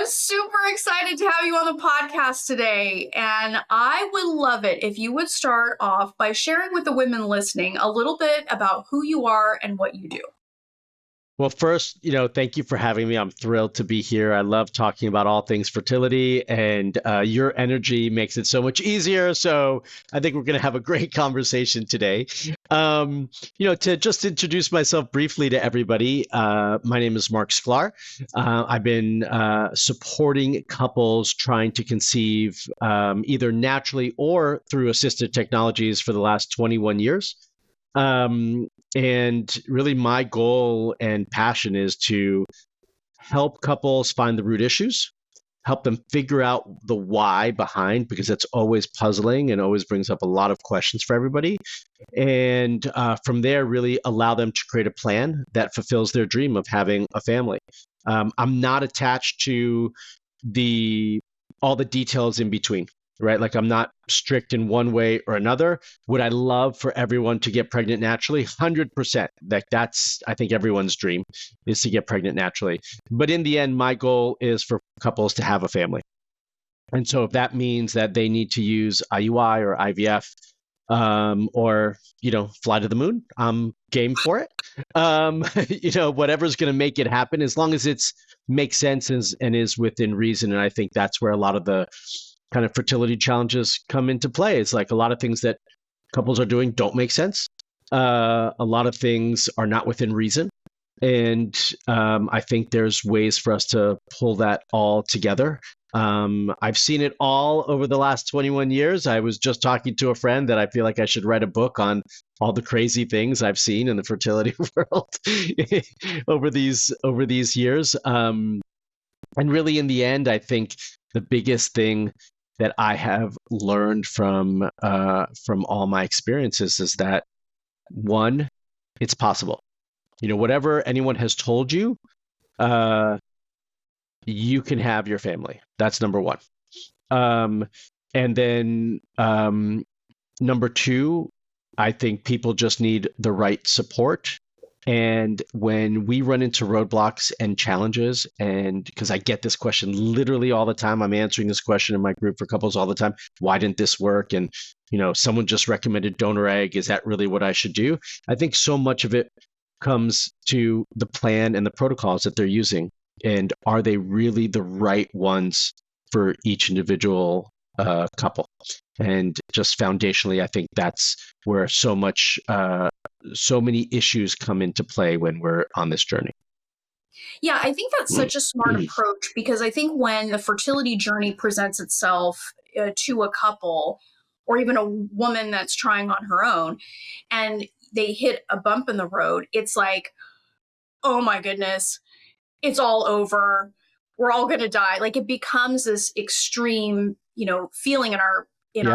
I'm super excited to have you on the podcast today. And I would love it if you would start off by sharing with the women listening a little bit about who you are and what you do. Well, first, thank you for having me. I'm thrilled to be here. I love talking about all things fertility, and your energy makes it so much easier. So I think we're going to have a great conversation today. To just introduce myself briefly to everybody, my name is Marc Sklar. I've been supporting couples trying to conceive either naturally or through assisted technologies for the last 21 years. And really my goal and passion is to help couples find the root issues, help them figure out the why behind, because that's always puzzling and always brings up a lot of questions for everybody. And from there, really allow them to create a plan that fulfills their dream of having a family. I'm not attached to all the details in between. Right? Like I'm not strict in one way or another. Would I love for everyone to get pregnant naturally? 100%. That's, I think, everyone's dream is to get pregnant naturally. But in the end, my goal is for couples to have a family. And so if that means that they need to use IUI or IVF, or, fly to the moon, I'm game for it. Whatever's going to make it happen, as long as it's makes sense and is within reason. And I think that's where a lot of the kind of fertility challenges come into play. It's like a lot of things that couples are doing don't make sense. A lot of things are not within reason. And I think there's ways for us to pull that all together. I've seen it all over the last 21 years. I was just talking to a friend that I feel like I should write a book on all the crazy things I've seen in the fertility world over these years. And really, in the end, I think the biggest thing that I have learned from all my experiences is that, one, it's possible. Whatever anyone has told you, you can have your family. That's number one. And then number two, I think people just need the right support. And when we run into roadblocks and challenges, and because I get this question literally all the time, I'm answering this question in my group for couples all the time. Why didn't this work? And, someone just recommended donor egg. Is that really what I should do? I think so much of it comes to the plan and the protocols that they're using. And are they really the right ones for each individual couple? And just foundationally, I think that's where so many issues come into play when we're on this journey. Yeah, I think that's such a smart approach, because I think when the fertility journey presents itself to a couple or even a woman that's trying on her own and they hit a bump in the road, it's like, oh my goodness, it's all over. We're all going to die. Like it becomes this extreme, feeling in our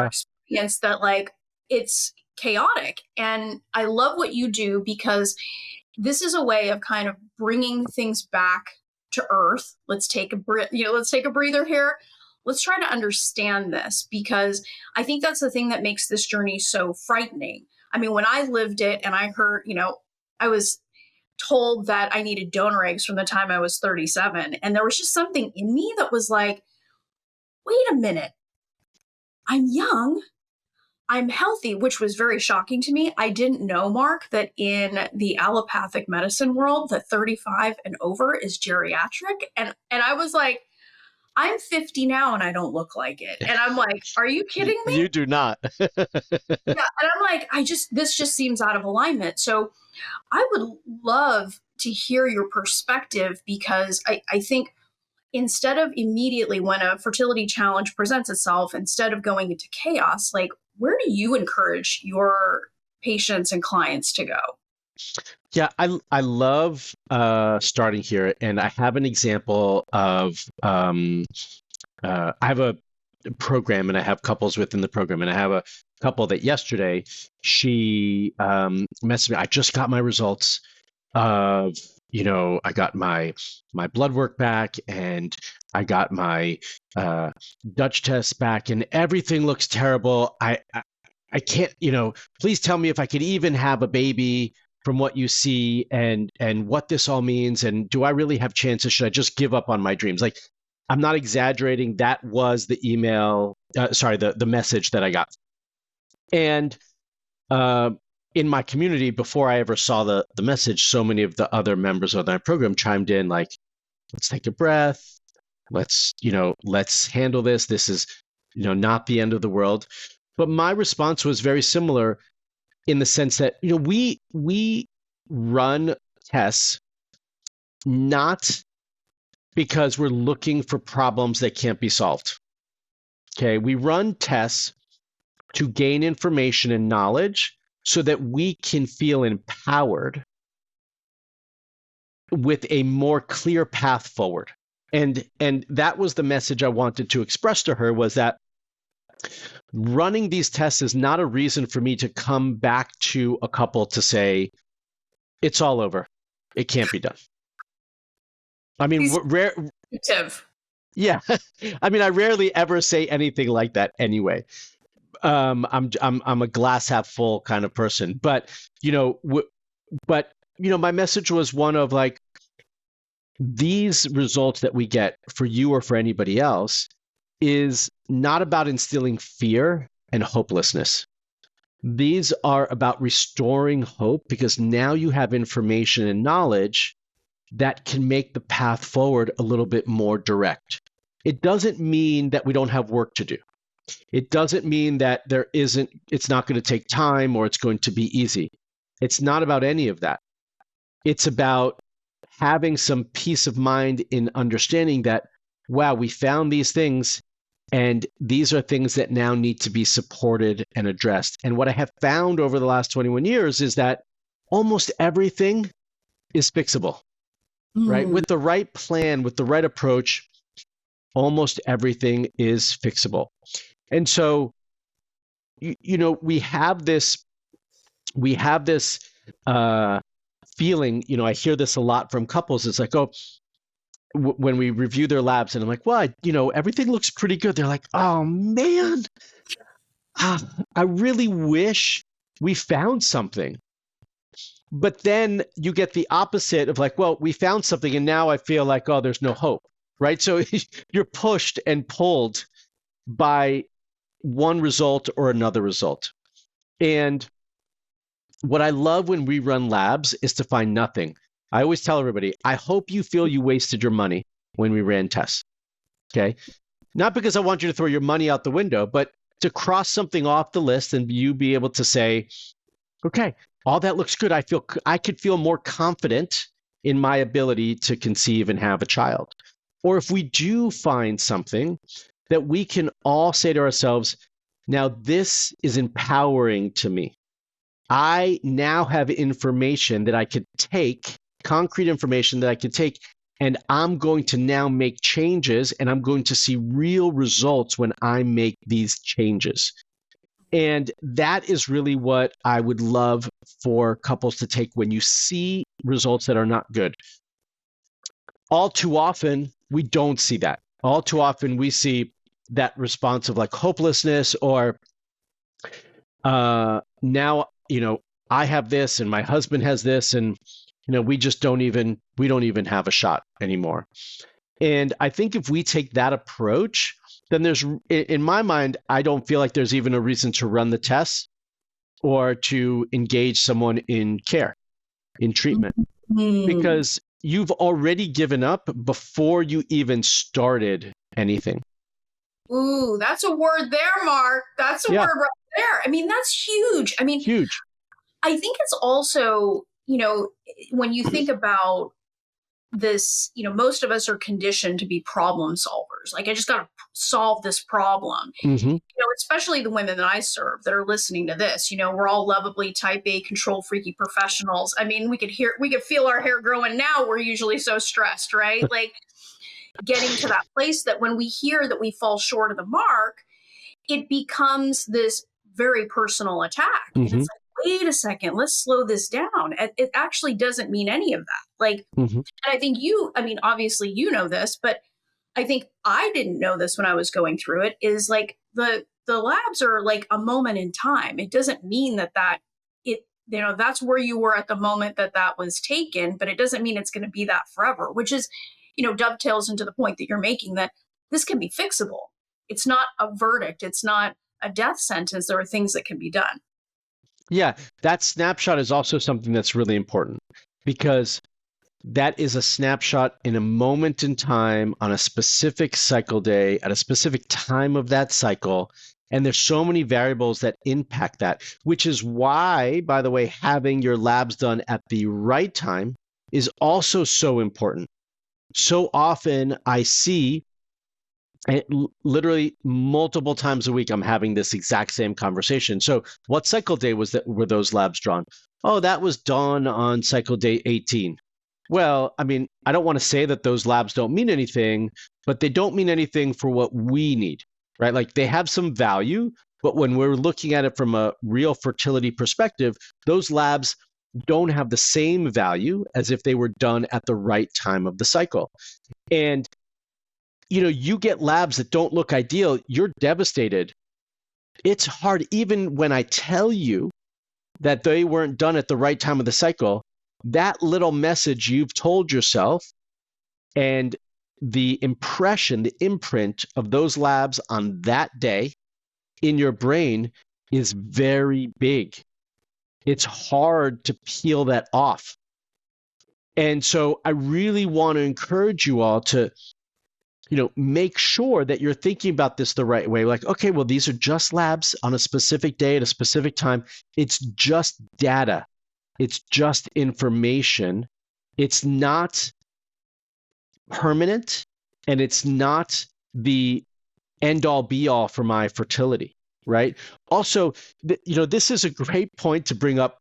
experience that like it's chaotic. And I love what you do, because this is a way of kind of bringing things back to earth. Let's take a breather here. Let's try to understand this, because I think that's the thing that makes this journey so frightening. I mean, when I lived it and I heard, I was told that I needed donor eggs from the time I was 37. And there was just something in me that was like, wait a minute, I'm young, I'm healthy, which was very shocking to me. I didn't know, Mark, that in the allopathic medicine world, that 35 and over is geriatric. And I was like, I'm 50 now and I don't look like it. And I'm like, are you kidding me? You do not. Yeah. And I'm like, this just seems out of alignment. So I would love to hear your perspective, because I think instead of immediately, when a fertility challenge presents itself, instead of going into chaos, like, where do you encourage your patients and clients to go? Yeah, I love starting here, and I have an example of I have a program, and I have couples within the program, and I have a couple that yesterday she messaged me. I just got my results of I got my blood work back, and I got my Dutch test back, and everything looks terrible. I can't, please tell me if I could even have a baby from what you see, and what this all means, and do I really have chances? Should I just give up on my dreams? Like, I'm not exaggerating. That was the the message that I got. And in my community, before I ever saw the message, so many of the other members of my program chimed in like, let's take a breath. Let's handle this. This is, not the end of the world. But my response was very similar in the sense that, we run tests not because we're looking for problems that can't be solved. Okay. We run tests to gain information and knowledge so that we can feel empowered with a more clear path forward. And that was the message I wanted to express to her, was that running these tests is not a reason for me to come back to a couple to say, it's all over. It can't be done. I mean, yeah. I mean, I rarely ever say anything like that anyway. I'm a glass half full kind of person, but my message was one of like, these results that we get for you or for anybody else is not about instilling fear and hopelessness. These are about restoring hope, because now you have information and knowledge that can make the path forward a little bit more direct. It doesn't mean that we don't have work to do. It doesn't mean that it's not going to take time or it's going to be easy. It's not about any of that. It's about having some peace of mind in understanding that, wow, we found these things and these are things that now need to be supported and addressed. And what I have found over the last 21 years is that almost everything is fixable, right? With the right plan, with the right approach, almost everything is fixable. And so, we have this feeling, I hear this a lot from couples. It's like, oh, when we review their labs and I'm like, well, everything looks pretty good. They're like, oh man, I really wish we found something. But then you get the opposite of like, well, we found something and now I feel like, oh, there's no hope, right? So you're pushed and pulled by one result or another result. And what I love when we run labs is to find nothing. I always tell everybody, I hope you feel you wasted your money when we ran tests. Okay. Not because I want you to throw your money out the window, but to cross something off the list and you be able to say, okay, all that looks good. I could feel more confident in my ability to conceive and have a child. Or if we do find something, that we can all say to ourselves, now this is empowering to me. I now have information that I could take, concrete information that I could take, and I'm going to now make changes, and I'm going to see real results when I make these changes. And that is really what I would love for couples to take when you see results that are not good. All too often, we don't see that. All too often, we see that response of like hopelessness or now, I have this and my husband has this and, we don't even have a shot anymore. And I think if we take that approach, then in my mind, I don't feel like there's even a reason to run the tests or to engage someone in care, in treatment, because you've already given up before you even started anything. Ooh, that's a word there, Mark. That's a word right there. I mean, that's huge. I mean, huge. I think it's also, when you think about this, most of us are conditioned to be problem solvers. Like, I just got to solve this problem. Especially the women that I serve that are listening to this, we're all lovably type A control freaky professionals. I mean, we could feel our hair growing now. We're usually so stressed, right? Like getting to that place that when we hear that we fall short of the mark, it becomes this very personal attack. And it's like, wait a second, let's slow this down. It actually doesn't mean any of that. Like, and I think obviously you know this, but I think I didn't know this when I was going through it, is like the labs are like a moment in time. It doesn't mean that that's where you were at the moment that was taken, but it doesn't mean it's going to be that forever, which is dovetails into the point that you're making, that this can be fixable. It's not a verdict. It's not a death sentence. There are things that can be done. Yeah, that snapshot is also something that's really important because that is a snapshot in a moment in time on a specific cycle day at a specific time of that cycle. And there's so many variables that impact that, which is why, by the way, having your labs done at the right time is also so important. So often I see, and literally multiple times a week, I'm having this exact same conversation. So what cycle day were those labs drawn? Oh, that was done on cycle day 18. Well, I mean, I don't want to say that those labs don't mean anything, but they don't mean anything for what we need, right? Like they have some value, but when we're looking at it from a real fertility perspective, those labs don't have the same value as if they were done at the right time of the cycle. And you get labs that don't look ideal, you're devastated. It's hard, even when I tell you that they weren't done at the right time of the cycle, that little message you've told yourself and the impression, the imprint of those labs on that day in your brain is very big. It's hard to peel that off. And so I really want to encourage you all to make sure that you're thinking about this the right way. Like, okay, well, these are just labs on a specific day at a specific time. It's just data. It's just information. It's not permanent, and it's not the end all be all for my fertility, right? Also, this is a great point to bring up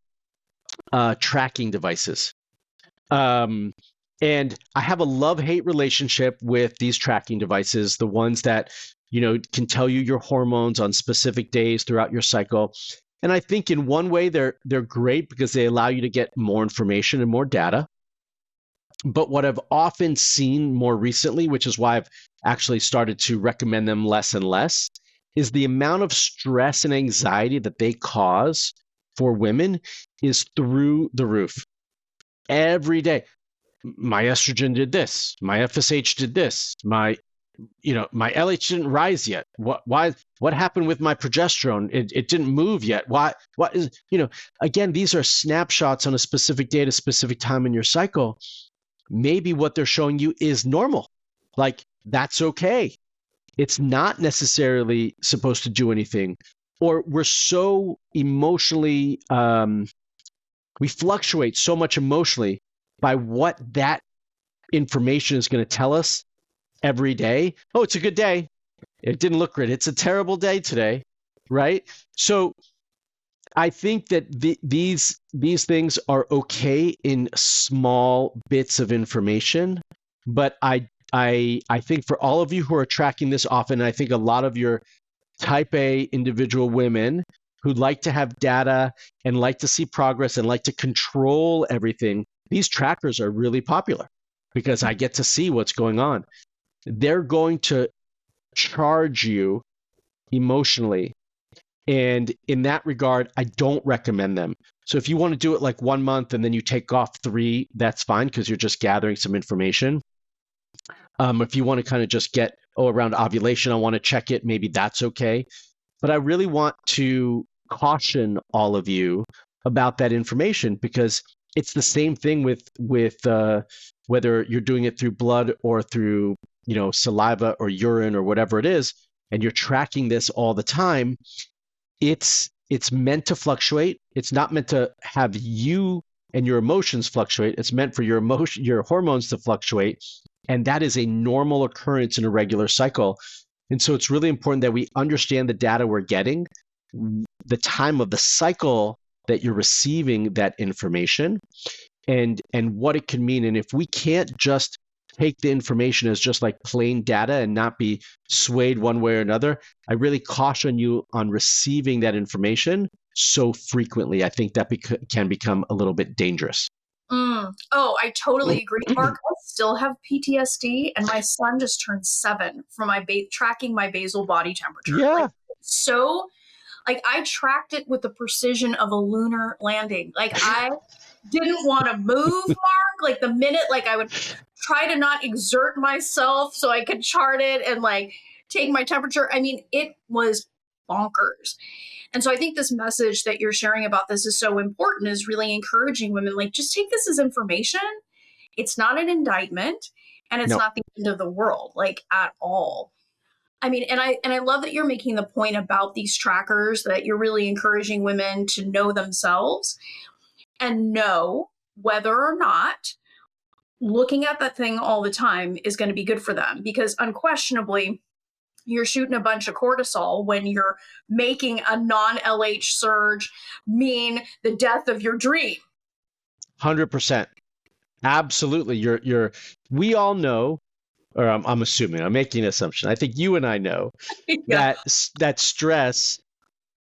tracking devices. And I have a love-hate relationship with these tracking devices, the ones that, can tell you your hormones on specific days throughout your cycle. And I think in one way they're great because they allow you to get more information and more data. But what I've often seen more recently, which is why I've actually started to recommend them less and less, is the amount of stress and anxiety that they cause for women is through the roof. Every day, my estrogen did this, my FSH did this, my LH didn't rise yet. What happened with my progesterone? It didn't move yet. What is, again, these are snapshots on a specific day at a specific time in your cycle. Maybe what they're showing you is normal. Like, that's okay. It's not necessarily supposed to do anything. Or we're so emotionally, we fluctuate so much emotionally by what that information is going to tell us every day. Oh, it's a good day. It didn't look great. It's a terrible day today, right? So I think that these things are okay in small bits of information, but I think for all of you who are tracking this often, I think a lot of your type A individual women who like to have data and like to see progress and like to control everything, these trackers are really popular because I get to see what's going on. They're going to charge you emotionally. And in that regard, I don't recommend them. So if you want to do it like 1 month and then you take off 3, that's fine because you're just gathering some information. If you want to kind of just get, around ovulation, I want to check it, maybe that's okay. But I really want to caution all of you about that information because it's the same thing with whether you're doing it through blood or through saliva or urine or whatever it is, and you're tracking this all the time. It's meant to fluctuate. It's not meant to have you and your emotions fluctuate. It's meant for your hormones to fluctuate, and that is a normal occurrence in a regular cycle. And so it's really important that we understand the data we're getting, the time of the cycle that you're receiving that information, and what it can mean. And if we can't just take the information as just like plain data and not be swayed one way or another, I really caution you on receiving that information so frequently. I think that can become a little bit dangerous. Oh, I totally agree, Mark. I still have PTSD, and my son just turned 7 from my tracking my basal body temperature. Yeah. I tracked it with the precision of a lunar landing. Like, I didn't want to move, Mark. Like, the minute, I would try to not exert myself so I could chart it and like take my temperature. I mean, it was bonkers. And so I think this message that you're sharing about this is so important, is really encouraging women, like, just take this as information. It's not an indictment, and it's No, not the end of the world, like, at all. I mean, and I love that you're making the point about these trackers, that you're really encouraging women to know themselves and know whether or not looking at that thing all the time is going to be good for them, because unquestionably you're shooting a bunch of cortisol when you're making a non-LH surge mean the death of your dream. 100%. Absolutely. We all know, or I'm assuming, I'm making an assumption. I think you and I know Yeah. that stress,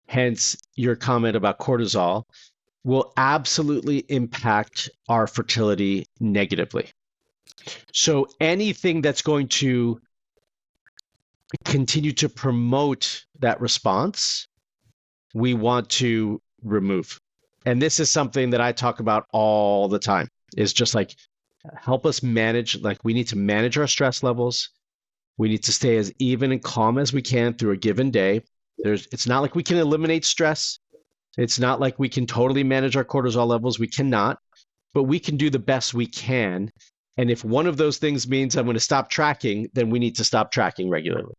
hence your comment about cortisol, will absolutely impact our fertility negatively. So anything that's going to continue to promote that response, we want to remove. And this is something that I talk about all the time, is just like, help us manage, like, we need to manage our stress levels. We need to stay as even and calm as we can through a given day. It's not like we can eliminate stress. It's not like we can totally manage our cortisol levels. We cannot, but we can do the best we can. And if one of those things means I'm going to stop tracking, then we need to stop tracking regularly.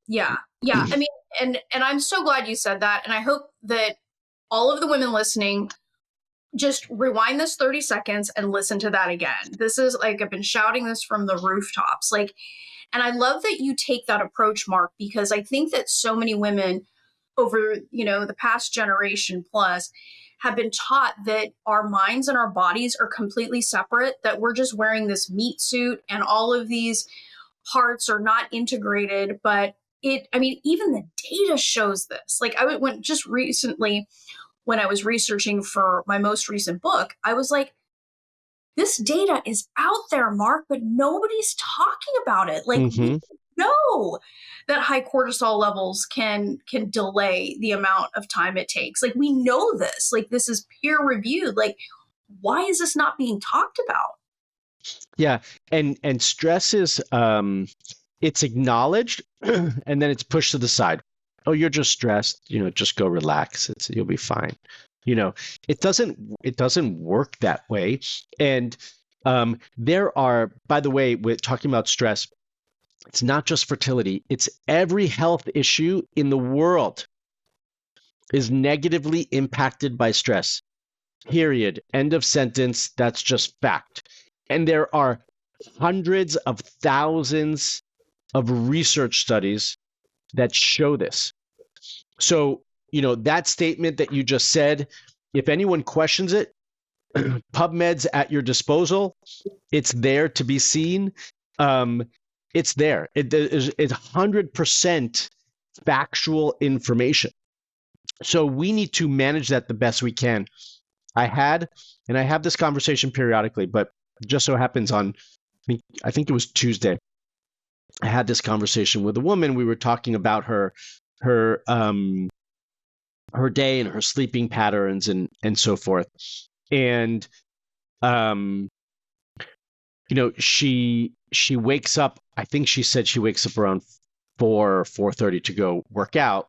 Yeah. Yeah. I mean, and I'm so glad you said that. And I hope that all of the women listening just rewind this 30 seconds and listen to that again. This is like, I've been shouting this from the rooftops. Like, and I love that you take that approach, Marc, because I think that so many women over, the past generation plus have been taught that our minds and our bodies are completely separate, that we're just wearing this meat suit and all of these parts are not integrated. But even the data shows this. Like, I went just recently when I was researching for my most recent book, I was like, this data is out there, Marc, but nobody's talking about it. Like, we know that high cortisol levels can delay the amount of time it takes. Like, we know this. Like, this is peer reviewed. Like, why is this not being talked about? Yeah, and stress is it's acknowledged and then it's pushed to the side. Oh, you're just stressed, just go relax. You'll be fine. It doesn't work that way. And there are, by the way, with talking about stress, it's not just fertility, it's every health issue in the world is negatively impacted by stress. Period. End of sentence. That's just fact. And there are hundreds of thousands of research studies that show this. So, that statement that you just said, if anyone questions it, PubMed's at your disposal. It's there to be seen. It's there. It's 100% factual information. So we need to manage that the best we can. I have this conversation periodically, but it just so happens I think it was Tuesday, I had this conversation with a woman. We were talking about her day and her sleeping patterns and so forth. And she wakes up, I think she said she wakes up around 4 or 4:30 to go work out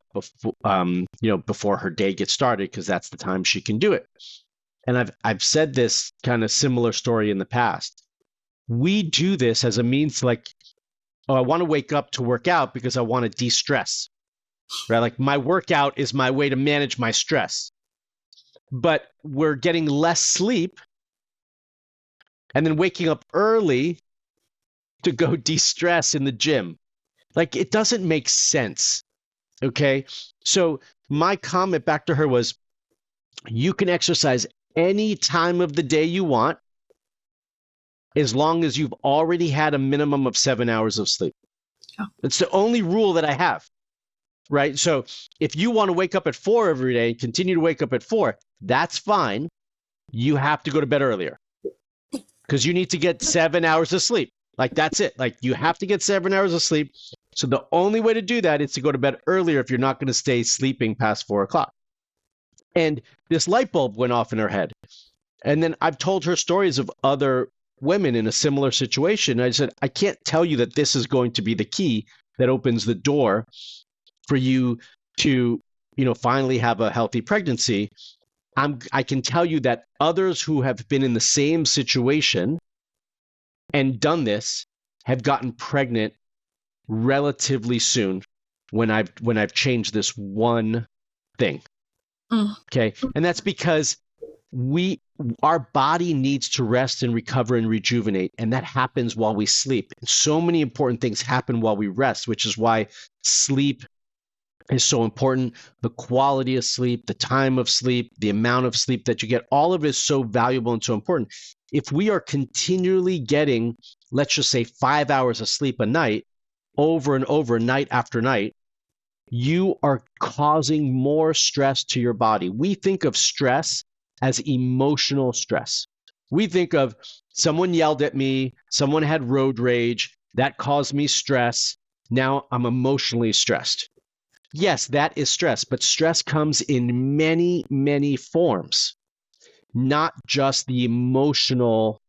before her day gets started, because that's the time she can do it. And I've said this kind of similar story in the past. We do this as a means, like, oh, I want to wake up to work out because I want to de-stress, right? Like, my workout is my way to manage my stress. But we're getting less sleep and then waking up early to go de-stress in the gym. Like, it doesn't make sense. Okay. So my comment back to her was, you can exercise any time of the day you want, as long as you've already had a minimum of 7 hours of sleep. Oh. It's the only rule that I have, right? So if you want to wake up at 4 every day and continue to wake up at 4, that's fine. You have to go to bed earlier because you need to get 7 hours of sleep. Like, that's it. Like, you have to get 7 hours of sleep. So the only way to do that is to go to bed earlier if you're not going to stay sleeping past 4 o'clock. And this light bulb went off in her head. And then I've told her stories of other women in a similar situation. I said, I can't tell you that this is going to be the key that opens the door for you to, finally have a healthy pregnancy. I can tell you that others who have been in the same situation and done this have gotten pregnant relatively soon when I've changed this one thing. Okay. And that's because our body needs to rest and recover and rejuvenate, and that happens while we sleep. And so many important things happen while we rest, which is why sleep is so important. The quality of sleep, the time of sleep, the amount of sleep that you get, all of it is so valuable and so important. If we are continually getting, let's just say 5 hours of sleep a night, over and over, night after night, you are causing more stress to your body. We think of stress as emotional stress. We think of someone yelled at me, someone had road rage, that caused me stress. Now I'm emotionally stressed. Yes, that is stress, but stress comes in many, many forms, not just the emotional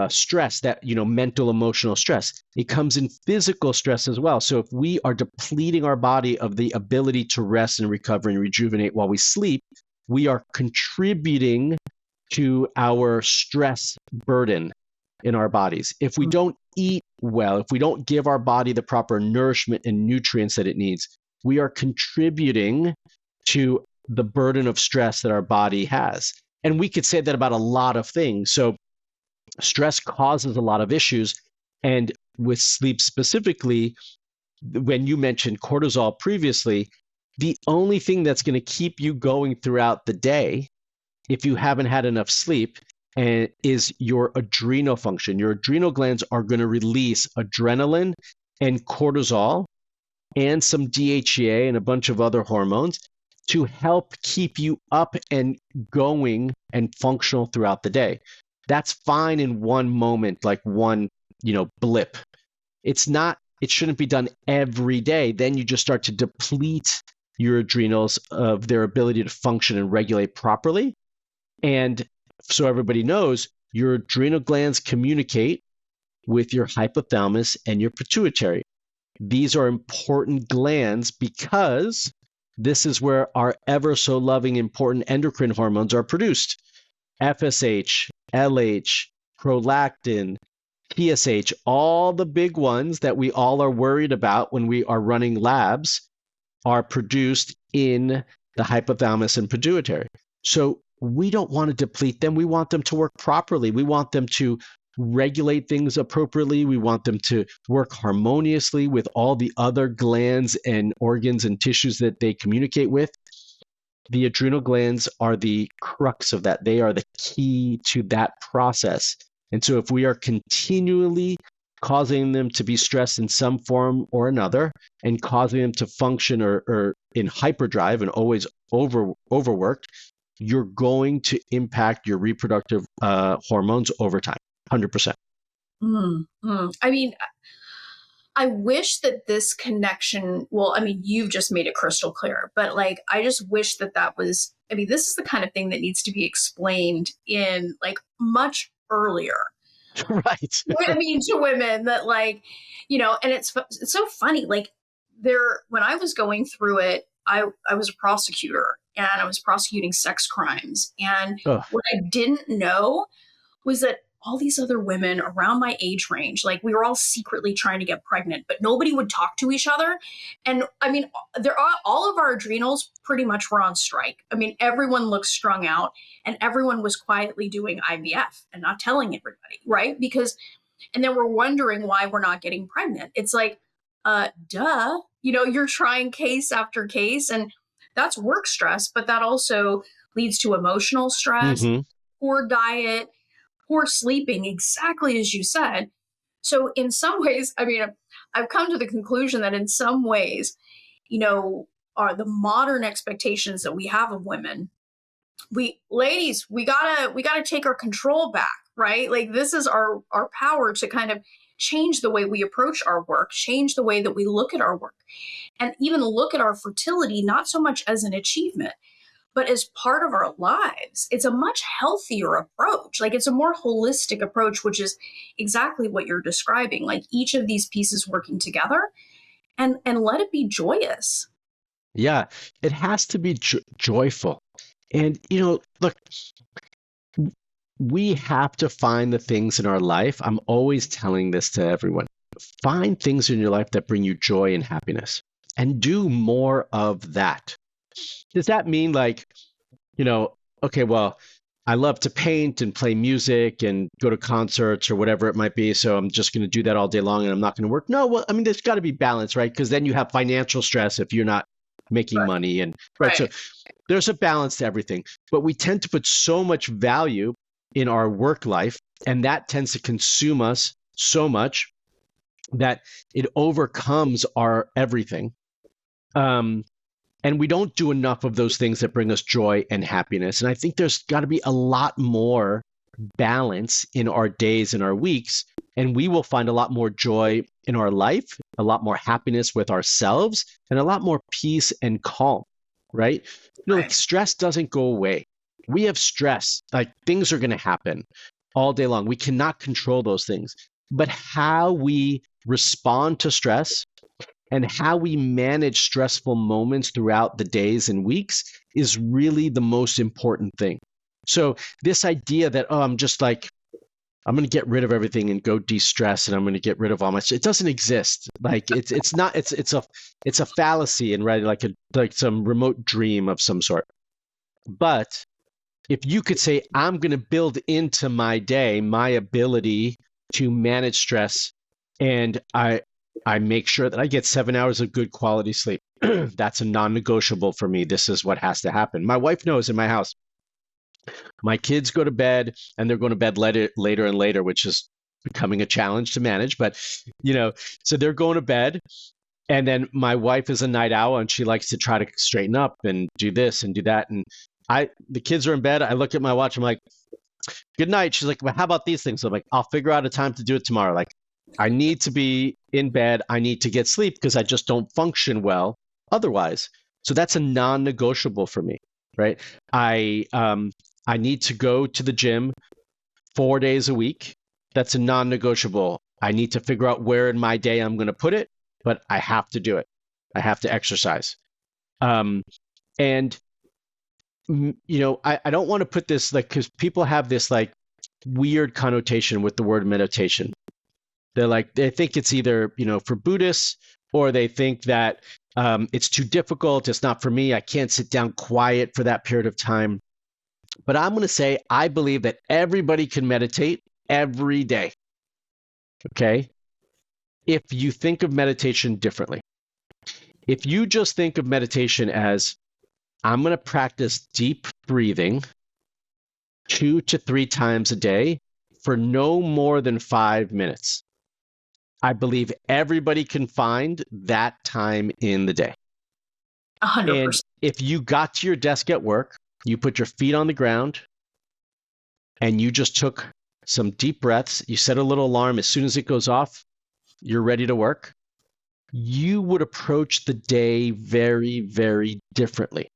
stress, that, mental, emotional stress. It comes in physical stress as well. So if we are depleting our body of the ability to rest and recover and rejuvenate while we sleep, we are contributing to our stress burden in our bodies. If we don't eat well, if we don't give our body the proper nourishment and nutrients that it needs, we are contributing to the burden of stress that our body has. And we could say that about a lot of things. So stress causes a lot of issues. And with sleep specifically, when you mentioned cortisol previously, the only thing that's going to keep you going throughout the day, if you haven't had enough sleep, is your adrenal function. Your adrenal glands are going to release adrenaline and cortisol and some DHEA and a bunch of other hormones to help keep you up and going and functional throughout the day. That's fine in one moment, like one, blip. It shouldn't be done every day. Then you just start to deplete your adrenals of their ability to function and regulate properly. And so everybody knows, your adrenal glands communicate with your hypothalamus and your pituitary. These are important glands because this is where our ever so loving important endocrine hormones are produced. FSH, LH, prolactin, TSH, all the big ones that we all are worried about when we are running labs are produced in the hypothalamus and pituitary. So we don't want to deplete them. We want them to work properly. We want them to regulate things appropriately. We want them to work harmoniously with all the other glands and organs and tissues that they communicate with. The adrenal glands are the crux of that. They are the key to that process. And so if we are continually causing them to be stressed in some form or another and causing them to function or in hyperdrive and always overworked, you're going to impact your reproductive hormones over time, 100%. I mean, I wish that this connection, you've just made it crystal clear, but I just wish that was, this is the kind of thing that needs to be explained in much earlier. Right. To women that and it's so funny, when I was going through it, I was a prosecutor and I was prosecuting sex crimes. And what I didn't know was that all these other women around my age range, we were all secretly trying to get pregnant, but nobody would talk to each other. And all of our adrenals pretty much were on strike. Everyone looked strung out and everyone was quietly doing IVF and not telling everybody, right? And then we're wondering why we're not getting pregnant. It's duh, you're trying case after case, and that's work stress, but that also leads to emotional stress, poor diet, poor sleeping, exactly as you said. So in some ways, I've come to the conclusion that in some ways, are the modern expectations that we have of women, we gotta take our control back, right? This is our power to kind of change the way we approach our work, change the way that we look at our work, and even look at our fertility, not so much as an achievement, but as part of our lives. It's a much healthier approach. Like, it's a more holistic approach, which is exactly what you're describing. Like, each of these pieces working together, and let it be joyous. Yeah, it has to be joyful. And, look, we have to find the things in our life. I'm always telling this to everyone. Find things in your life that bring you joy and happiness and do more of that. Does that mean like, okay, well, I love to paint and play music and go to concerts or whatever it might be. So I'm just going to do that all day long and I'm not going to work. No, well, I mean, there's got to be balance, right? Because then you have financial stress if you're not making money. And right. So there's a balance to everything. But we tend to put so much value in our work life, and that tends to consume us so much that it overcomes our everything. And we don't do enough of those things that bring us joy and happiness. And I think there's got to be a lot more balance in our days and our weeks. And we will find a lot more joy in our life, a lot more happiness with ourselves, and a lot more peace and calm, right? Like stress doesn't go away. We have stress, like things are going to happen all day long. We cannot control those things. But how we respond to stress and how we manage stressful moments throughout the days and weeks is really the most important thing. So this idea that, I'm just like, I'm going to get rid of everything and go de-stress and I'm going to get rid of all my, it doesn't exist. Like it's a fallacy and right, like some remote dream of some sort. But if you could say, I'm going to build into my day my ability to manage stress, and I make sure that I get 7 hours of good quality sleep. That's a non-negotiable for me. This is what has to happen. My wife knows in my house. My kids go to bed and they're going to bed later and later, which is becoming a challenge to manage. But, so they're going to bed. And then my wife is a night owl and she likes to try to straighten up and do this and do that. And the kids are in bed. I look at my watch. I'm like, good night. She's like, well, how about these things? I'm like, I'll figure out a time to do it tomorrow. Like, I need to be in bed. I need to get sleep because I just don't function well otherwise. So that's a non-negotiable for me, right? I need to go to the gym 4 days a week. That's a non-negotiable. I need to figure out where in my day I'm going to put it, but I have to do it. I have to exercise. And I don't want to put this like, because people have this like weird connotation with the word meditation. They think it's either, for Buddhists, or they think that it's too difficult. It's not for me. I can't sit down quiet for that period of time. But I'm going to say, I believe that everybody can meditate every day. Okay. If you think of meditation differently, if you just think of meditation as, I'm going to practice deep breathing 2 to 3 times a day for no more than 5 minutes. I believe everybody can find that time in the day. 100%. And if you got to your desk at work, you put your feet on the ground and you just took some deep breaths, you set a little alarm, as soon as it goes off, you're ready to work, you would approach the day very, very differently.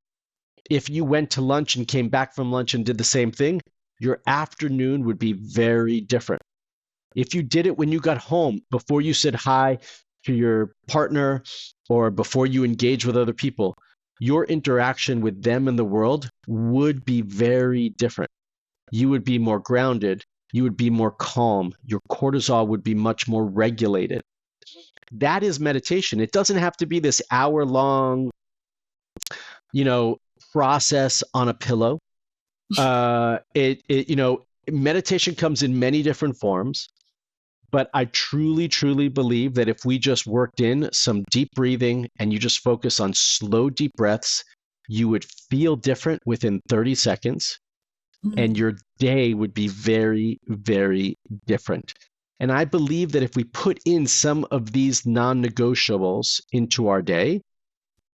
If you went to lunch and came back from lunch and did the same thing, your afternoon would be very different. If you did it when you got home, before you said hi to your partner or before you engage with other people, your interaction with them and the world would be very different. You would be more grounded. You would be more calm. Your cortisol would be much more regulated. That is meditation. It doesn't have to be this hour-long, process on a pillow. Meditation comes in many different forms. But I truly, truly believe that if we just worked in some deep breathing and you just focus on slow, deep breaths, you would feel different within 30 seconds and your day would be very, very different. And I believe that if we put in some of these non-negotiables into our day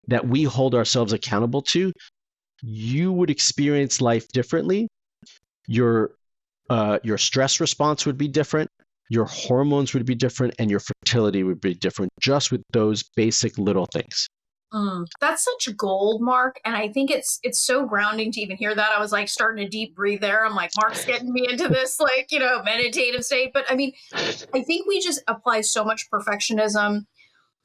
that we hold ourselves accountable to, you would experience life differently. Your stress response would be different. Your hormones would be different and your fertility would be different just with those basic little things. That's such gold, Mark. And I think it's so grounding to even hear that. I was like starting to deep breathe there. I'm like, Mark's getting me into this, like, meditative state. But I mean, I think we just apply so much perfectionism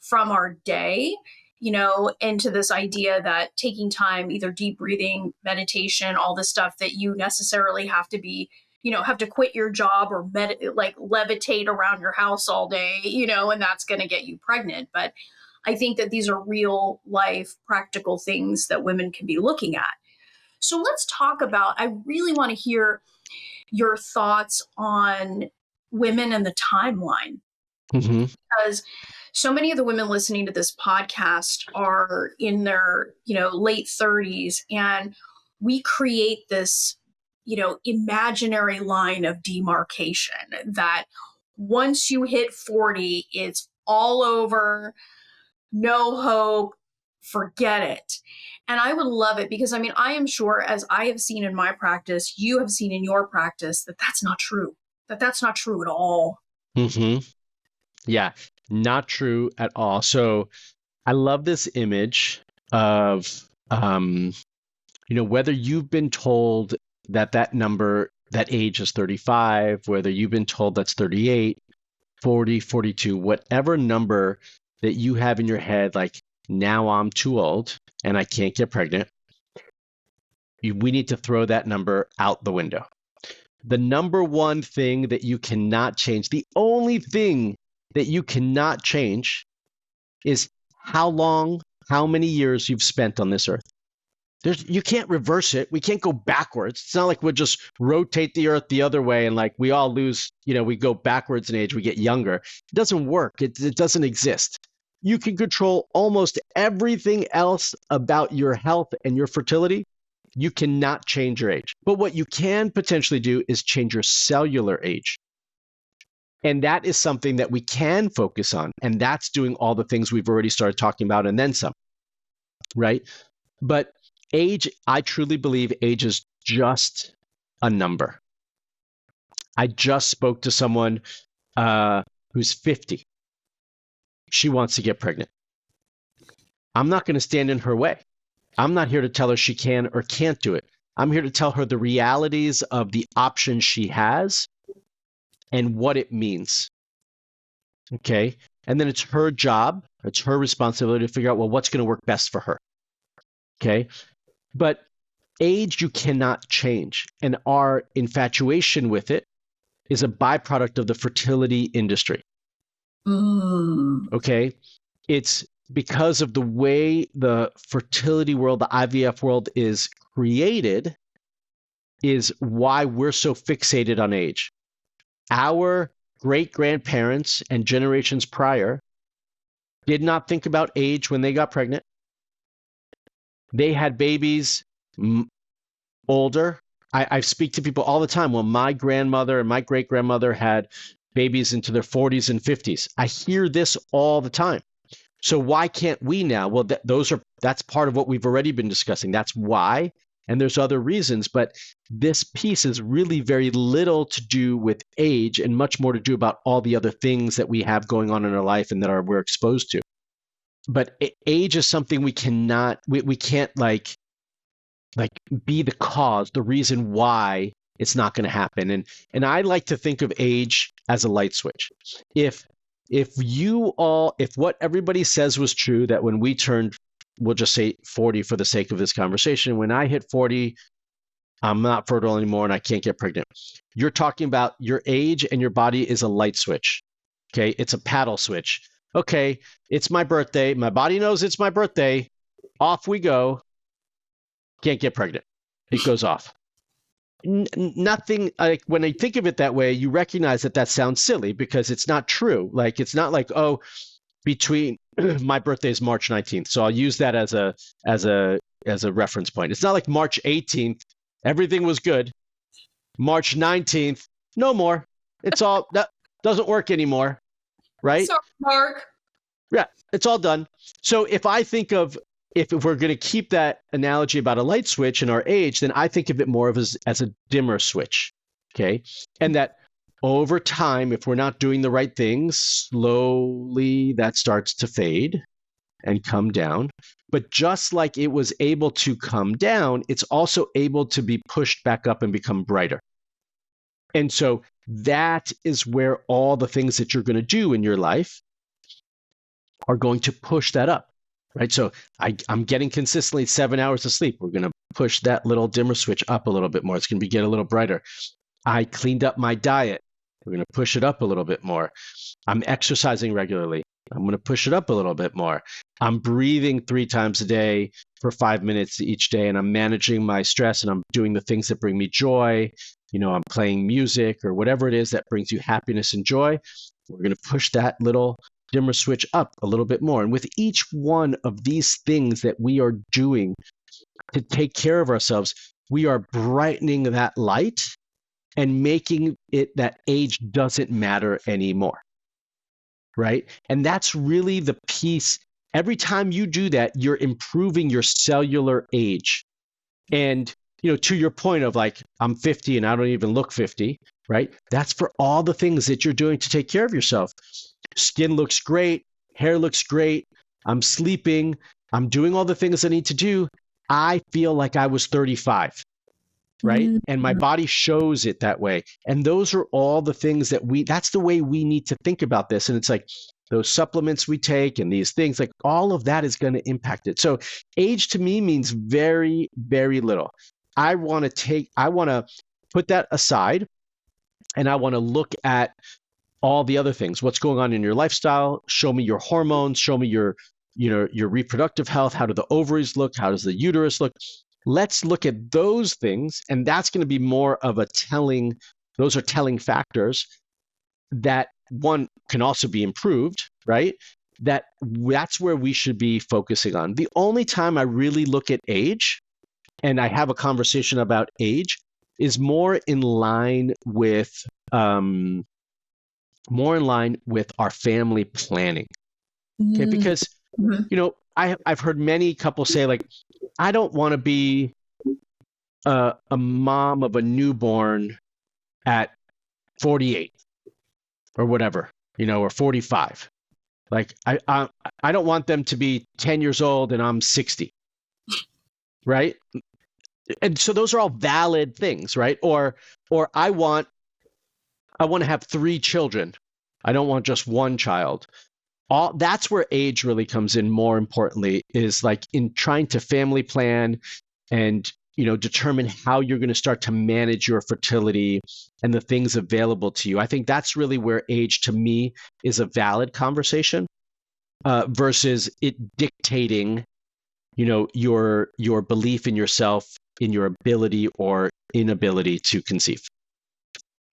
from our day, into this idea that taking time, either deep breathing, meditation, all this stuff, that you necessarily have to be, have to quit your job or like levitate around your house all day, and that's going to get you pregnant. But I think that these are real life practical things that women can be looking at. So let's talk about, I really want to hear your thoughts on women and the timeline, Mm-hmm. because so many of the women listening to this podcast are in their, late 30s, and we create this, imaginary line of demarcation that once you hit 40, it's all over, no hope, forget it. And I would love it because, I mean, I am sure, as I have seen in my practice, you have seen in your practice, that that's not true, that's not true at all. Mm-hmm. Yeah, not true at all. So I love this image of, whether you've been told that number, that age is 35, whether you've been told that's 38, 40, 42, whatever number that you have in your head, like, now I'm too old and I can't get pregnant, we need to throw that number out the window. The number one thing that you cannot change, the only thing that you cannot change, is how many years you've spent on this earth. You can't reverse it. We can't go backwards. It's not like we'll just rotate the earth the other way and, like, we all lose, we go backwards in age, we get younger. It doesn't work. It doesn't exist. You can control almost everything else about your health and your fertility. You cannot change your age. But what you can potentially do is change your cellular age. And that is something that we can focus on. And that's doing all the things we've already started talking about and then some, right? But age, I truly believe age is just a number. I just spoke to someone who's 50. She wants to get pregnant. I'm not going to stand in her way. I'm not here to tell her she can or can't do it. I'm here to tell her the realities of the options she has and what it means. Okay? And then it's her job, it's her responsibility to figure out, well, what's going to work best for her. Okay? But age you cannot change. And our infatuation with it is a byproduct of the fertility industry. Okay? It's because of the way the fertility world, the IVF world is created, is why we're so fixated on age. Our great-grandparents and generations prior did not think about age when they got pregnant. They had babies older. I speak to people all the time. Well, my grandmother and my great-grandmother had babies into their 40s and 50s. I hear this all the time. So why can't we now? Well, that's part of what we've already been discussing. That's why. And there's other reasons, but this piece is really very little to do with age and much more to do about all the other things that we have going on in our life and that we're exposed to. But age is something we can't like be the cause, the reason why it's not going to happen. And I like to think of age as a light switch. If what everybody says was true, that when we turned, we'll just say 40 for the sake of this conversation, when I hit 40, I'm not fertile anymore and I can't get pregnant. You're talking about your age and your body is a light switch. Okay, it's a paddle switch. Okay, it's my birthday. My body knows it's my birthday. Off we go. Can't get pregnant. It goes off. Nothing, like, when I think of it that way, you recognize that sounds silly because it's not true. Like, it's not like, oh, between my birthday is March 19th. So I'll use that as a reference point. It's not like March 18th, everything was good. March 19th, no more. It's all, that doesn't work anymore. Right? Sorry, Mark. Yeah, it's all done. So if we're going to keep that analogy about a light switch in our age, then I think of it more of as a dimmer switch. Okay. And that over time, if we're not doing the right things, slowly that starts to fade. and come down. But just like it was able to come down, it's also able to be pushed back up and become brighter. And so that is where all the things that you're going to do in your life are going to push that up, right? So I'm getting consistently 7 hours of sleep. We're going to push that little dimmer switch up a little bit more. It's going to get a little brighter. I cleaned up my diet. We're going to push it up a little bit more. I'm exercising regularly. I'm going to push it up a little bit more. I'm breathing 3 times a day for 5 minutes each day, and I'm managing my stress, and I'm doing the things that bring me joy. I'm playing music or whatever it is that brings you happiness and joy. We're going to push that little dimmer switch up a little bit more. And with each one of these things that we are doing to take care of ourselves, we are brightening that light and making it that age doesn't matter anymore, right? And that's really the piece. Every time you do that, you're improving your cellular age. And, to your point of like, I'm 50 and I don't even look 50, right? That's for all the things that you're doing to take care of yourself. Skin looks great, hair looks great, I'm sleeping, I'm doing all the things I need to do. I feel like I was 35, right? And my body shows it that way. And those are all the things that's the way we need to think about this. And it's like those supplements we take and these things, like all of that is going to impact it. So age to me means very, very little. I want to put that aside, and I want to look at all the other things. What's going on in your lifestyle? Show me your hormones. Show me your reproductive health. How do the ovaries look? How does the uterus look? Let's look at those things, and that's going to be more of those are telling factors that one can also be improved, right? That's where we should be focusing on. The only time I really look at age and I have a conversation about age is more in line with our family planning. Okay, because I've heard many couples say, like, I don't want to be a mom of a newborn at 48 or whatever, or 45. Like I don't want them to be 10 years old and I'm 60, right? And so those are all valid things, right? Or I want to have 3 children. I don't want just one child. That's where age really comes in. More importantly, is like in trying to family plan and determine how you're going to start to manage your fertility and the things available to you. I think that's really where age to me is a valid conversation versus it dictating your belief in yourself, in your ability or inability to conceive.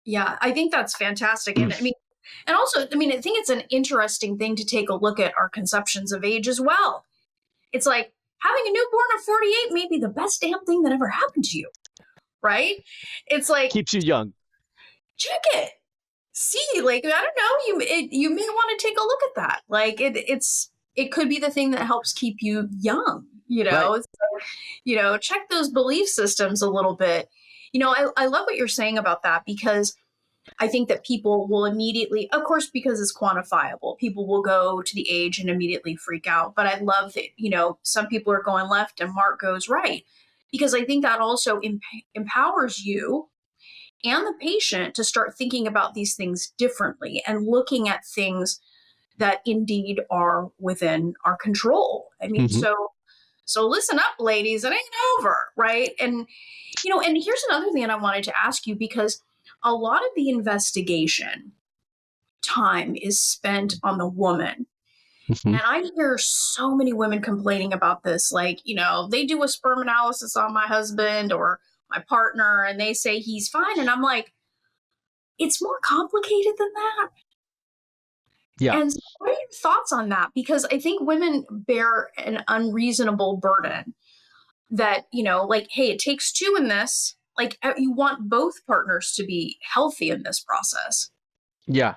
Yeah, I think that's fantastic. And also, I think it's an interesting thing to take a look at our conceptions of age as well. It's like having a newborn at 48 may be the best damn thing that ever happened to you, right? It's like keeps you young. Check it. See, like, I don't know, you may want to take a look at that. Like it could be the thing that helps keep you young, Right. So, check those belief systems a little bit. I love what you're saying about that, because I think that people will immediately, of course, because it's quantifiable, people will go to the age and immediately freak out. But I love that, some people are going left and Mark goes right, because I think that also empowers you and the patient to start thinking about these things differently and looking at things that indeed are within our control. So listen up, ladies, it ain't over, right? And here's another thing that I wanted to ask you, because a lot of the investigation time is spent on the woman. And I hear so many women complaining about this, like, they do a sperm analysis on my husband or my partner and they say he's fine. And I'm like, it's more complicated than that. Yeah. And so what are your thoughts on that? Because I think women bear an unreasonable burden that, like, hey, it takes 2 in this. Like, you want both partners to be healthy in this process. Yeah.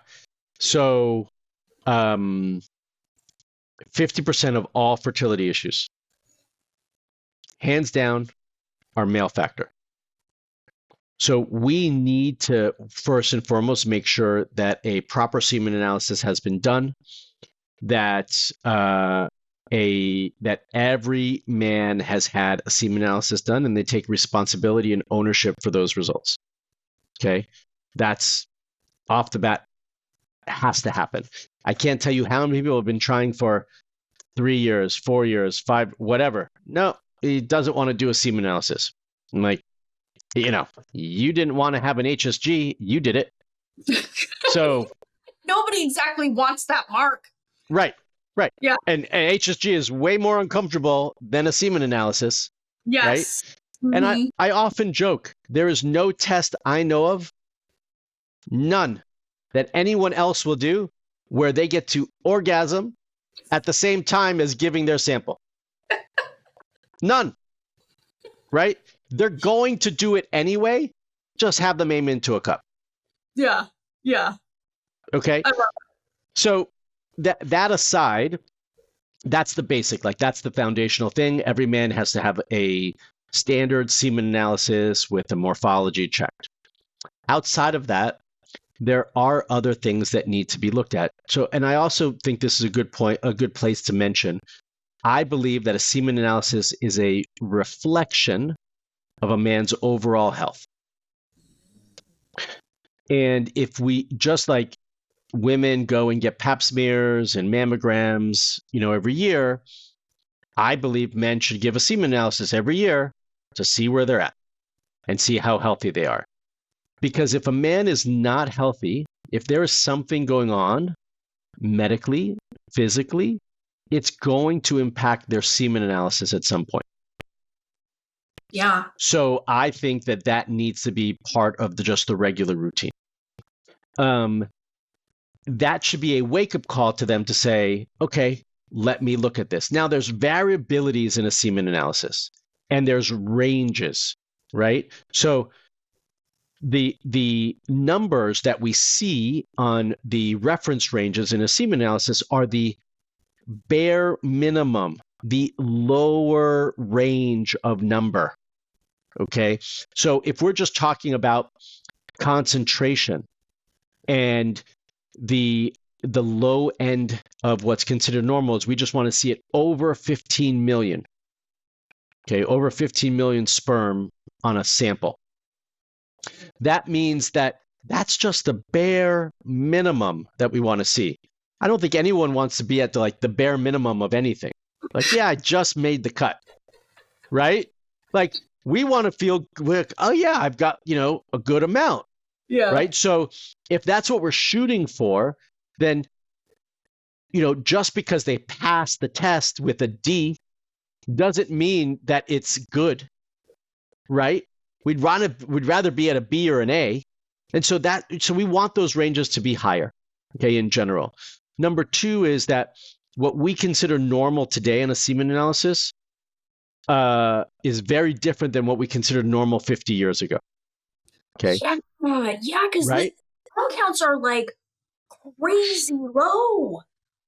So 50% of all fertility issues, hands down, are male factor. So we need to first and foremost make sure that a proper semen analysis has been done, that that every man has had a semen analysis done, and they take responsibility and ownership for those results. Okay, that's off the bat, has to happen. I can't tell you how many people have been trying for 3 years, 4 years, 5, whatever. No, he doesn't want to do a semen analysis. I'm like, you didn't want to have an HSG, you did it. So nobody exactly wants that, Mark. Right. Yeah. And HSG is way more uncomfortable than a semen analysis. Yes. Right? Mm-hmm. And I often joke, there is no test I know of, none, that anyone else will do where they get to orgasm at the same time as giving their sample. None. Right? They're going to do it anyway. Just have them aim into a cup. Yeah. Yeah. Okay. I love it. So that aside, that's the basic, like that's the foundational thing. Every man has to have a standard semen analysis with a morphology checked. Outside of that, there are other things that need to be looked at. So, and I also think this is a good point, a good place to mention. I believe that a semen analysis is a reflection of a man's overall health. And if we, just like women go and get pap smears and mammograms, every year, I believe men should give a semen analysis every year to see where they're at and see how healthy they are. Because if a man is not healthy, if there is something going on medically, physically, it's going to impact their semen analysis at some point. Yeah. So I think that needs to be part of just the regular routine. That should be a wake-up call to them to say, okay, let me look at this. Now, there's variabilities in a semen analysis, and there's ranges, right? So the numbers that we see on the reference ranges in a semen analysis are the bare minimum, the lower range of number, okay? So if we're just talking about concentration and the low end of what's considered normal is we just want to see it over 15 million. Okay, over 15 million sperm on a sample. That means that's just the bare minimum that we want to see. I don't think anyone wants to be at the bare minimum of anything. Like, yeah, I just made the cut, right? Like, we want to feel like, oh yeah, I've got, a good amount. Yeah. Right. So if that's what we're shooting for, then, just because they pass the test with a D doesn't mean that it's good. Right. We'd rather be at a B or an A. And so we want those ranges to be higher. Okay. In general. Number two is that what we consider normal today in a semen analysis is very different than what we considered normal 50 years ago. Okay. Yeah, because right? sperm counts are crazy low.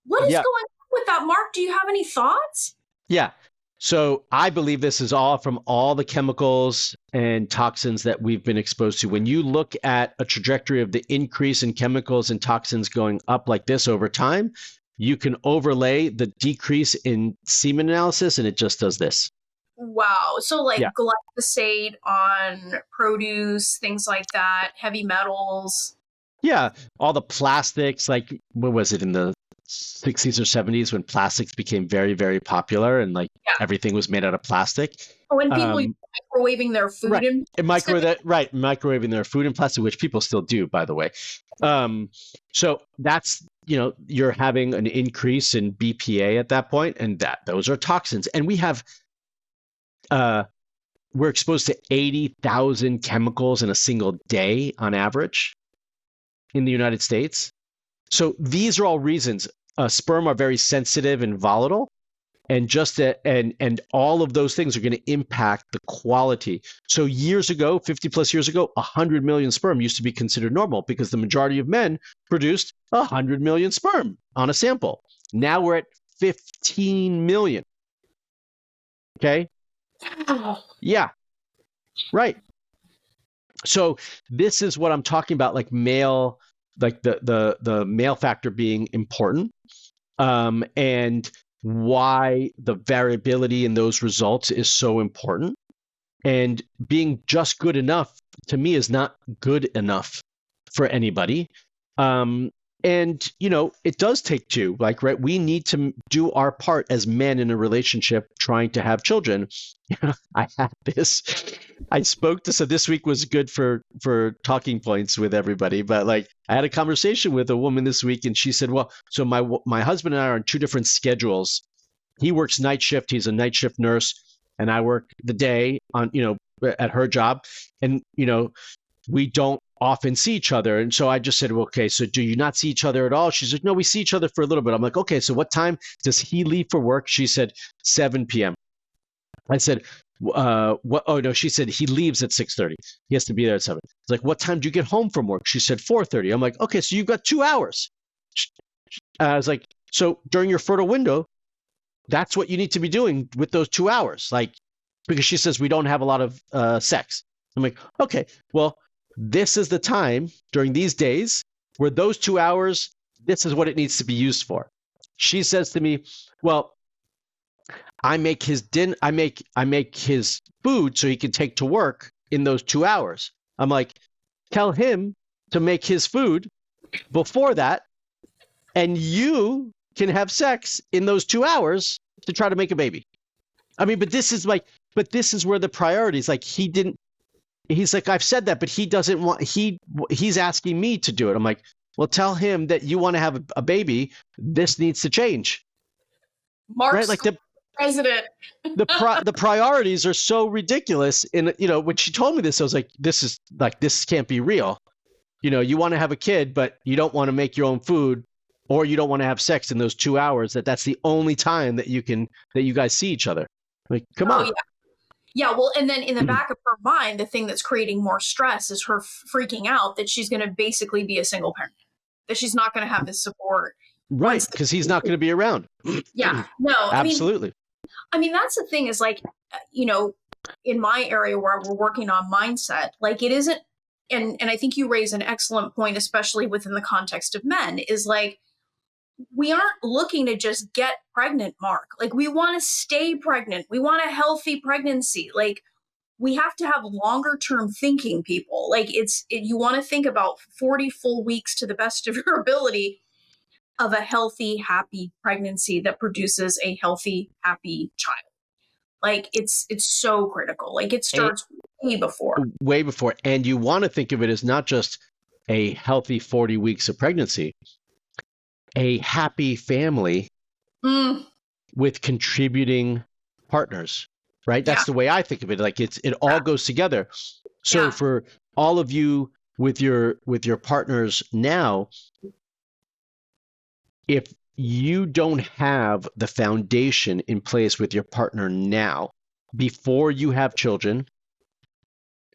What is going on with that, Mark? Do you have any thoughts? Yeah. So I believe this is all from all the chemicals and toxins that we've been exposed to. When you look at a trajectory of the increase in chemicals and toxins going up like this over time, you can overlay the decrease in semen analysis, and it just does this. Wow. So glyphosate on produce, things like that, heavy metals. Yeah. All the plastics, what was it in the 60s or 70s when plastics became very, very popular and everything was made out of plastic. Oh, and people microwaving their food right. in microwaving their food in plastic, which people still do, by the way. So that's, you're having an increase in BPA at that point, and those are toxins. And we have we're exposed to 80,000 chemicals in a single day on average in the United States. So these are all reasons. Sperm are very sensitive and volatile, and and all of those things are going to impact the quality. So years ago, 50 plus years ago, 100 million sperm used to be considered normal because the majority of men produced 100 million sperm on a sample. Now we're at 15 million. Okay. Yeah. Right. So this is what I'm talking about, the male factor being important. And why the variability in those results is so important. And being just good enough to me is not good enough for anybody. And it does take two, like, right, we need to do our part as men in a relationship trying to have children. I had this, I spoke to, so this week was good for talking points with everybody, but like I had a conversation with a woman this week and she said, well, so my husband and I are on two different schedules. He works night shift, he's a night shift nurse, and I work the day on, at her job. And, we don't often see each other. And so I just said, well, okay, so do you not see each other at all? She said, no, we see each other for a little bit. I'm like, okay, so what time does he leave for work? She said, 7 p.m. I said, what? Oh, no, she said he leaves at 6:30. He has to be there at 7. It's like, what time do you get home from work? She said 4:30. I'm like, okay, so you've got 2 hours. I was like, so during your fertile window, that's what you need to be doing with those 2 hours. Like, because she says we don't have a lot of sex. I'm like, okay, well, this is the time during these days where those 2 hours, this is what it needs to be used for. She says to me, well, I make his I make his food so he can take to work in those 2 hours. I'm like, tell him to make his food before that, and you can have sex in those 2 hours to try to make a baby. I mean, but this is where the priorities, like he's like, I've said that, but he doesn't want, he's asking me to do it. I'm like, well, tell him that you want to have a baby. This needs to change. Marc right? Like Sklar, president. the priorities are so ridiculous. And, when she told me this, I was like, this can't be real. You want to have a kid, but you don't want to make your own food, or you don't want to have sex in those 2 hours, that's the only time that you guys see each other. Like, come on. Yeah. Yeah, well, and then in the back of her mind, the thing that's creating more stress is her freaking out that she's going to basically be a single parent, that she's not going to have his support. Right, because he's not going to be around. Yeah, no, absolutely. I mean, that's the thing is like, in my area where we're working on mindset, like it isn't, and I think you raise an excellent point, especially within the context of men, is like, we aren't looking to just get pregnant, Marc. Like, we want to stay pregnant. We want a healthy pregnancy. Like, we have to have longer term thinking, people. Like, you want to think about 40 full weeks to the best of your ability of a healthy, happy pregnancy that produces a healthy, happy child. Like, it's so critical. Like, it starts way before. Way before. And you want to think of it as not just a healthy 40 weeks of pregnancy, a happy family with contributing partners, right? That's the way I think of it. Like, it all goes together. So for all of you with your partners now, if you don't have the foundation in place with your partner now, before you have children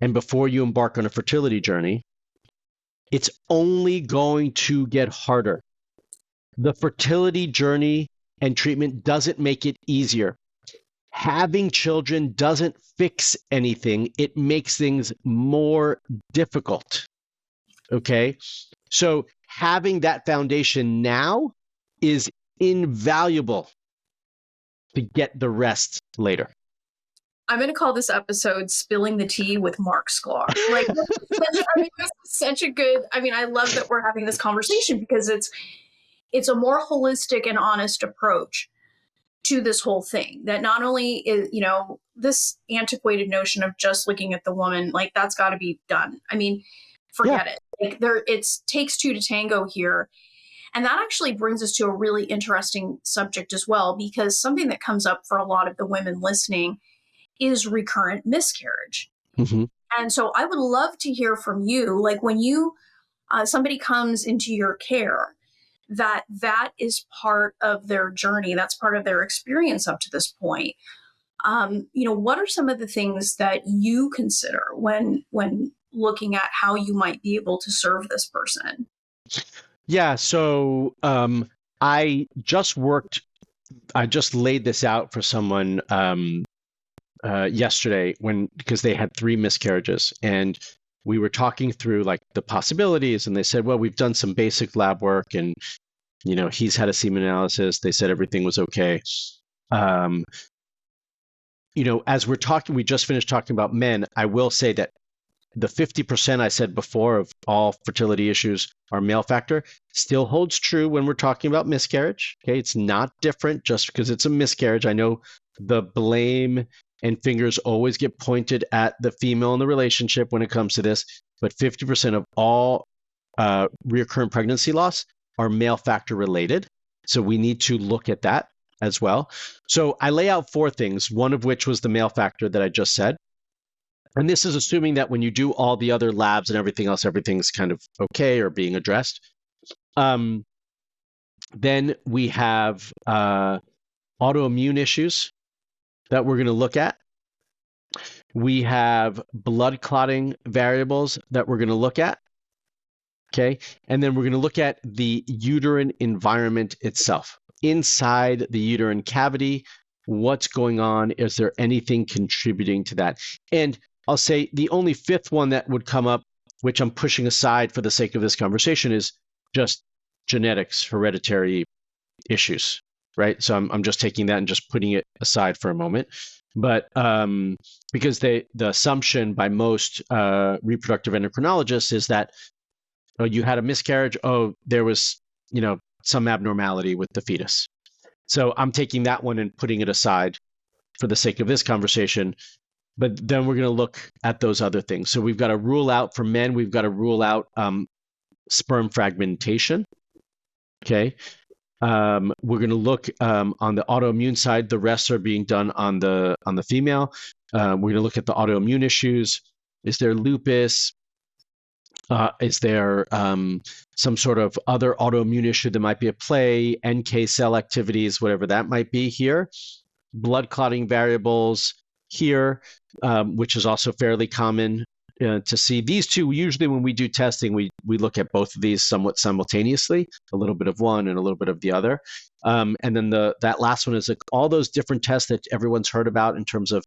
and before you embark on a fertility journey, it's only going to get harder. The fertility journey and treatment doesn't make it easier. Having children doesn't fix anything. It makes things more difficult. Okay? So having that foundation now is invaluable to get the rest later. I'm going to call this episode Spilling the Tea with Marc Sklar. Like, I mean, this is such a good, I love that we're having this conversation because it's a more holistic and honest approach to this whole thing, that not only is, this antiquated notion of just looking at the woman, like, that's got to be done. Forget it. Like, it takes two to tango here. And that actually brings us to a really interesting subject as well, because something that comes up for a lot of the women listening is recurrent miscarriage. Mm-hmm. And so I would love to hear from you, like, when somebody comes into your care, that is part of their journey, that's part of their experience up to this point. What are some of the things that you consider when looking at how you might be able to serve this person? Yeah, so I just laid this out for someone yesterday because they had 3 miscarriages, and we were talking through like the possibilities, and they said, well, we've done some basic lab work, and He's had a semen analysis. They said everything was okay. As we just finished talking about men, I will say that the 50% I said before of all fertility issues are male factor still holds true when we're talking about miscarriage. Okay, it's not different just because it's a miscarriage. I know the blame and fingers always get pointed at the female in the relationship when it comes to this, but 50% of all recurrent pregnancy loss are male factor related. So we need to look at that as well. So I lay out 4 things, one of which was the male factor that I just said. And this is assuming that when you do all the other labs and everything else, everything's kind of okay or being addressed. Then we have autoimmune issues that we're going to look at. We have blood clotting variables that we're going to look at. Okay. And then we're going to look at the uterine environment itself. Inside the uterine cavity, what's going on? Is there anything contributing to that? And I'll say the only 5th one that would come up, which I'm pushing aside for the sake of this conversation, is just genetics, hereditary issues, right? So I'm just taking that and just putting it aside for a moment. But because the assumption by most reproductive endocrinologists is that you had a miscarriage, there was some abnormality with the fetus. So I'm taking that one and putting it aside for the sake of this conversation. But then we're going to look at those other things. So we've got to rule out, for men, we've got to rule out sperm fragmentation. Okay. We're going to look on the autoimmune side. The rest are being done on the female. We're going to look at the autoimmune issues. Is there lupus? Is there some sort of other autoimmune issue that might be at play? NK cell activities, whatever that might be here. Blood clotting variables here, which is also fairly common to see. These 2, usually when we do testing, we look at both of these somewhat simultaneously, a little bit of one and a little bit of the other. And then that last one is all those different tests that everyone's heard about in terms of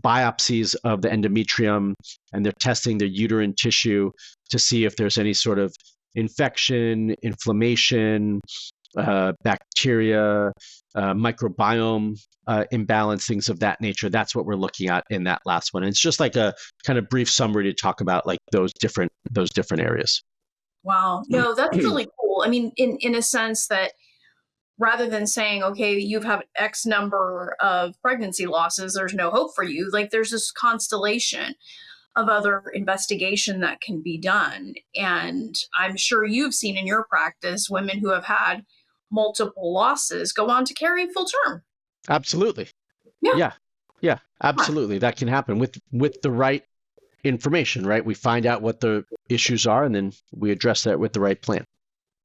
biopsies of the endometrium, and they're testing their uterine tissue to see if there's any sort of infection, inflammation, bacteria, microbiome imbalance, things of that nature. That's what we're looking at in that last one. And it's just like a kind of brief summary to talk about like those different areas. Wow. No, that's really cool. I mean, in a sense that rather than saying, okay, you've had X number of pregnancy losses, there's no hope for you. Like there's this constellation of other investigation that can be done. And I'm sure you've seen in your practice women who have had multiple losses go on to carry full term. Absolutely. Yeah, absolutely. That can happen with the right information, right? We find out what the issues are and then we address that with the right plan.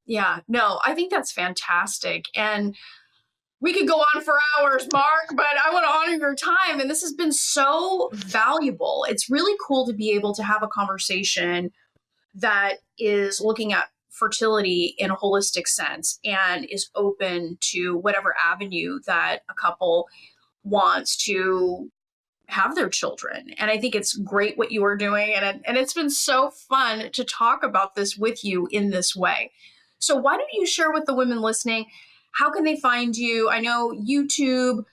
Yeah, no, I think that's fantastic. And we could go on for hours, Marc, but I want to honor your time. And this has been so valuable. It's really cool to be able to have a conversation that is looking at fertility in a holistic sense and is open to whatever avenue that a couple wants to have their children. And I think it's great what you are doing. And it's been so fun to talk about this with you in this way. So why don't you share with the women listening, how can they find you? I know YouTube,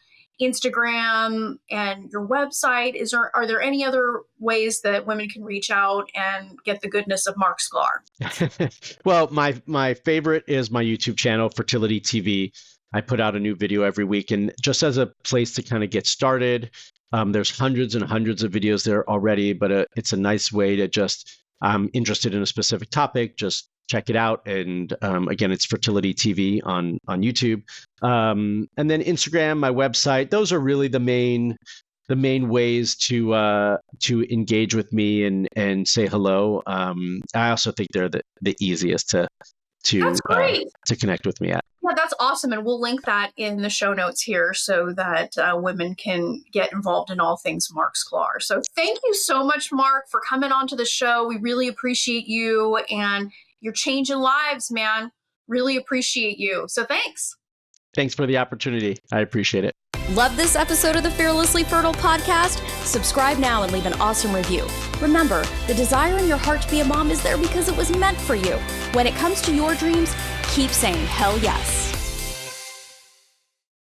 Instagram, and your website. Are there any other ways that women can reach out and get the goodness of Marc Sklar? Well, my favorite is my YouTube channel, Fertility TV. I put out a new video every week, and just as a place to kind of get started, there's hundreds and hundreds of videos there already, but it's a nice way to just, I'm interested in a specific topic, just check it out. And again, it's Fertility TV on YouTube. And then Instagram, my website, those are really the main ways to engage with me and say hello. I also think they're the easiest to connect with me at. Yeah, that's awesome. And we'll link that in the show notes here so that women can get involved in all things Marc Sklar. So thank you so much, Marc, for coming on to the show. We really appreciate you and you're changing lives, man. Really appreciate you. So thanks. Thanks for the opportunity. I appreciate it. Love this episode of the Fearlessly Fertile podcast? Subscribe now and leave an awesome review. Remember, the desire in your heart to be a mom is there because it was meant for you. When it comes to your dreams, keep saying hell yes.